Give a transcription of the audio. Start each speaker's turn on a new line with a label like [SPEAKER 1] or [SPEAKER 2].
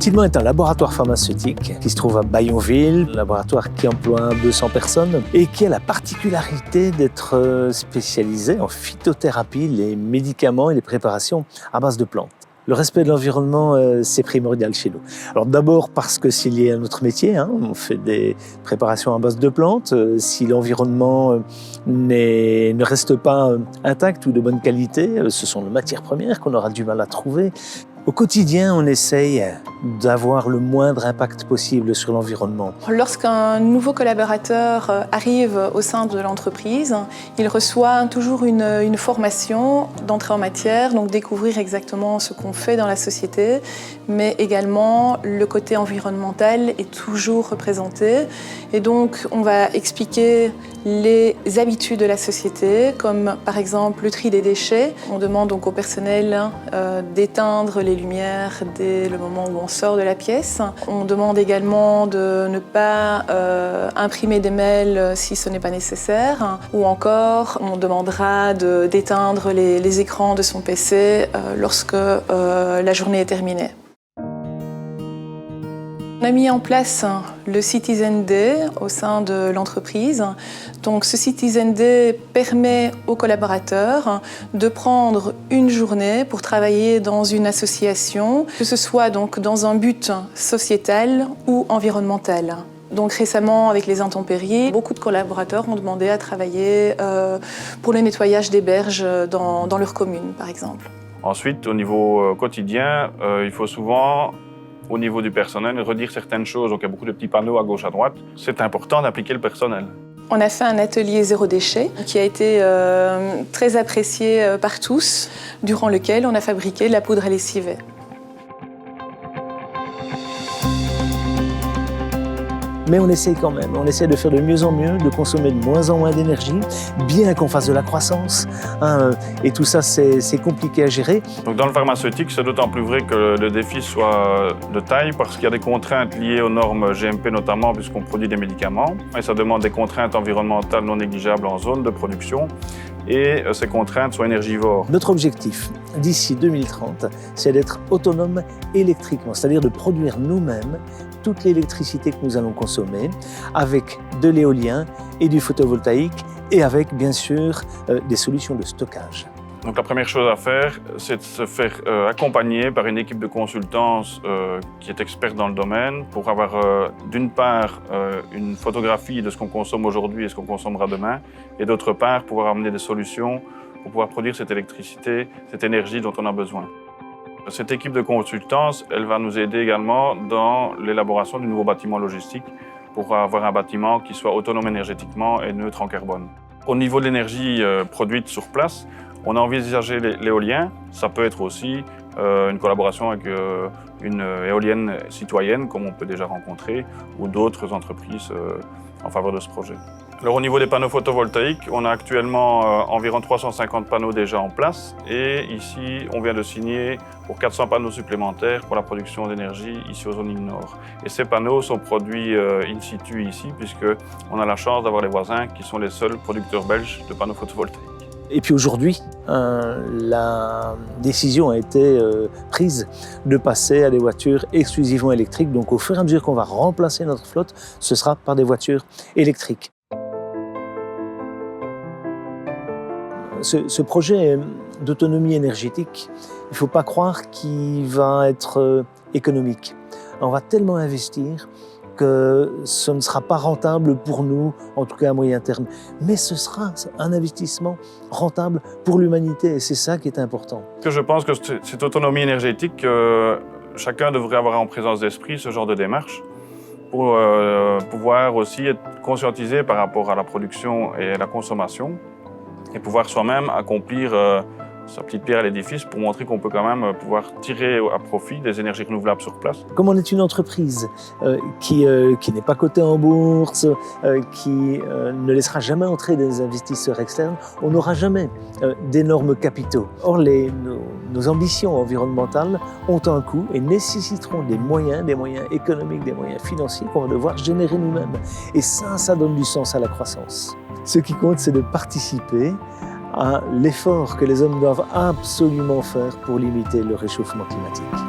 [SPEAKER 1] Tilmant est un laboratoire pharmaceutique qui se trouve à Bayonville, un laboratoire qui emploie 200 personnes et qui a la particularité d'être spécialisé en phytothérapie, les médicaments et les préparations à base de plantes. Le respect de l'environnement, c'est primordial chez nous. Alors d'abord parce que c'est lié à notre métier, on fait des préparations à base de plantes. Si l'environnement ne reste pas intact ou de bonne qualité, ce sont les matières premières qu'on aura du mal à trouver. Au quotidien, on essaye d'avoir le moindre impact possible sur l'environnement.
[SPEAKER 2] Lorsqu'un nouveau collaborateur arrive au sein de l'entreprise, il reçoit toujours une formation d'entrée en matière, donc découvrir exactement ce qu'on fait dans la société, mais également le côté environnemental est toujours représenté. Et donc, on va expliquer les habitudes de la société, comme par exemple le tri des déchets. On demande donc au personnel d'éteindre les lumières dès le moment où on sort de la pièce. On demande également de ne pas imprimer des mails si ce n'est pas nécessaire. Ou encore, on demandera d'éteindre les écrans de son PC lorsque la journée est terminée. On a mis en place le Citizen Day au sein de l'entreprise. Donc, ce Citizen Day permet aux collaborateurs de prendre une journée pour travailler dans une association, que ce soit donc dans un but sociétal ou environnemental. Donc récemment, avec les intempéries, beaucoup de collaborateurs ont demandé à travailler pour le nettoyage des berges dans leur commune, par exemple.
[SPEAKER 3] Ensuite, au niveau quotidien, il faut souvent, au niveau du personnel, redire certaines choses. Donc il y a beaucoup de petits panneaux à gauche, à droite. C'est important d'appliquer le personnel.
[SPEAKER 2] On a fait un atelier zéro déchet qui a été très apprécié par tous, durant lequel on a fabriqué de la poudre à lessiver.
[SPEAKER 1] Mais on essaye quand même, on essaie de faire de mieux en mieux, de consommer de moins en moins d'énergie, bien qu'on fasse de la croissance. Et tout ça, c'est compliqué à gérer.
[SPEAKER 3] Donc dans le pharmaceutique, c'est d'autant plus vrai que le défi soit de taille parce qu'il y a des contraintes liées aux normes GMP notamment puisqu'on produit des médicaments. Et ça demande des contraintes environnementales non négligeables en zone de production. Et ces contraintes sont énergivores.
[SPEAKER 1] Notre objectif, d'ici 2030, c'est d'être autonome électriquement, c'est-à-dire de produire nous-mêmes toute l'électricité que nous allons consommer avec de l'éolien et du photovoltaïque et avec, bien sûr, des solutions de stockage.
[SPEAKER 3] Donc la première chose à faire, c'est de se faire accompagner par une équipe de consultance qui est experte dans le domaine pour avoir d'une part une photographie de ce qu'on consomme aujourd'hui et ce qu'on consommera demain et d'autre part pouvoir amener des solutions pour pouvoir produire cette électricité, cette énergie dont on a besoin. Cette équipe de consultance, elle va nous aider également dans l'élaboration du nouveau bâtiment logistique pour avoir un bâtiment qui soit autonome énergétiquement et neutre en carbone. Au niveau de l'énergie produite sur place, on a envisagé l'éolien. Ça peut être aussi une collaboration avec une éolienne citoyenne, comme on peut déjà rencontrer, ou d'autres entreprises en faveur de ce projet. Alors, au niveau des panneaux photovoltaïques, on a actuellement environ 350 panneaux déjà en place. Et ici, on vient de signer pour 400 panneaux supplémentaires pour la production d'énergie ici aux zones Nord. Et ces panneaux sont produits in situ ici, puisqu'on a la chance d'avoir les voisins qui sont les seuls producteurs belges de panneaux photovoltaïques.
[SPEAKER 1] Et puis aujourd'hui, la décision a été prise de passer à des voitures exclusivement électriques. Donc au fur et à mesure qu'on va remplacer notre flotte, ce sera par des voitures électriques. Ce projet d'autonomie énergétique, il ne faut pas croire qu'il va être économique. On va tellement investir que ce ne sera pas rentable pour nous, en tout cas à moyen terme. Mais ce sera un investissement rentable pour l'humanité et c'est ça qui est important.
[SPEAKER 3] Je pense que cette autonomie énergétique, chacun devrait avoir en présence d'esprit ce genre de démarche pour pouvoir aussi être conscientisé par rapport à la production et à la consommation et pouvoir soi-même accomplir sa petite pierre à l'édifice pour montrer qu'on peut quand même pouvoir tirer à profit des énergies renouvelables sur place.
[SPEAKER 1] Comme on est une entreprise qui n'est pas cotée en bourse, qui ne laissera jamais entrer des investisseurs externes, on n'aura jamais d'énormes capitaux. Or, nos ambitions environnementales ont un coût et nécessiteront des moyens économiques, des moyens financiers qu'on va devoir générer nous-mêmes. Et ça donne du sens à la croissance. Ce qui compte, c'est de participer à l'effort que les hommes doivent absolument faire pour limiter le réchauffement climatique.